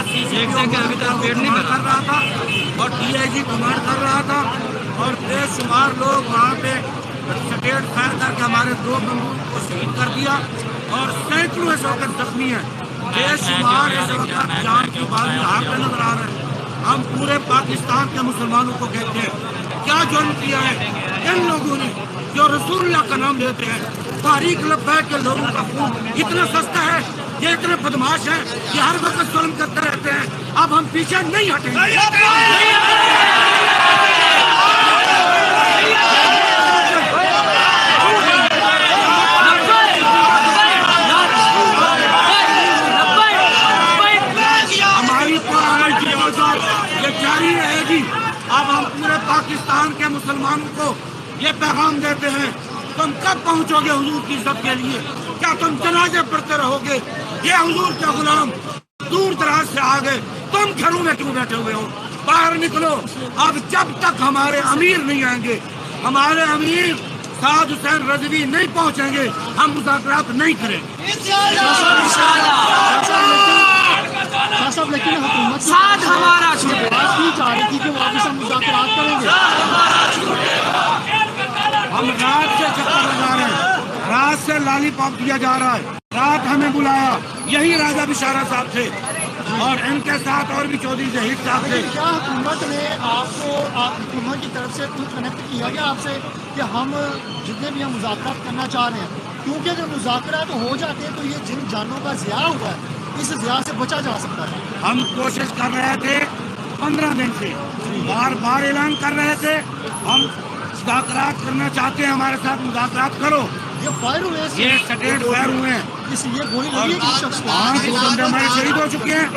کر رہا تھا اور DIG کمانڈ کر رہا تھا اور بے شمار لوگ وہاں پہ سٹیٹ فائر کر کے ہمارے 2 بندوق کو شہید کر دیا اور سینکڑوں اس وقت زخمی ہیں. بے شمار اس وقت جان کی بازی ہاتھ پہ نظر آ رہے ہیں. ہم پورے پاکستان کے مسلمانوں کو کہتے ہیں کیا جرم کیا ہے ان لوگوں نے جو رسول اللہ کا نام لیتے ہیں. تاریخ لبیک کے لوگوں کا خون اتنا سستا ہے, یہ اتنے بدماش ہیں, یہ ہر وقت ظلم کرتے رہتے ہیں. اب ہم پیچھے نہیں ہٹیں گے. ہماری یہ جاری رہے گی. اب ہم پورے پاکستان کے مسلمانوں کو یہ پیغام دیتے ہیں تم کب پہنچو گے حضور کی عزت کے لیے؟ کیا تم جنازے پڑھتے رہو گے؟ یہ حضور کے غلام دور دراز سے آ گئے, تم گھروں میں کیوں بیٹھے ہوئے ہو؟ باہر نکلو. اب جب تک ہمارے امیر نہیں آئیں گے, ہمارے امیر سعد حسین رضوی نہیں پہنچیں گے, ہم مذاکرات نہیں کریں گے. لیکن حکومت ہمارا چاہ رہی تھی کہ واپس ہم مذاکرات کریں گے. ہم رات سے چکر لگا رہے ہیں, رات سے لالی پاپ دیا جا رہا ہے. رات ہمیں بلایا, یہی راجہ بشارہ صاحب تھے اور ان کے ساتھ اور بھی چودھری ظہیر صاحب تھے. کیا حکومت نے آپ کو حکومت کی طرف سے کچھ کنیکٹ کیا گیا آپ سے کہ ہم جتنے بھی ہم مذاکرات کرنا چاہ رہے ہیں, کیونکہ اگر مذاکرات ہو جاتے ہیں تو یہ جن جانوں کا ضیاع ہوا ہے اس ضیاع سے بچا جا سکتا ہے. ہم کوشش کر رہے تھے 15 دن سے, بار بار اعلان کر رہے تھے ہم مذاکرات کرنا چاہتے ہیں, ہمارے ساتھ مذاکرات کرو. یہ فائر ہوئے, یہ سٹیٹ فائر ہوئے ہیں, یہ گولی لگی ہے کس شخص کو؟ 2 بندے ہمارے شہید ہو چکے ہیں.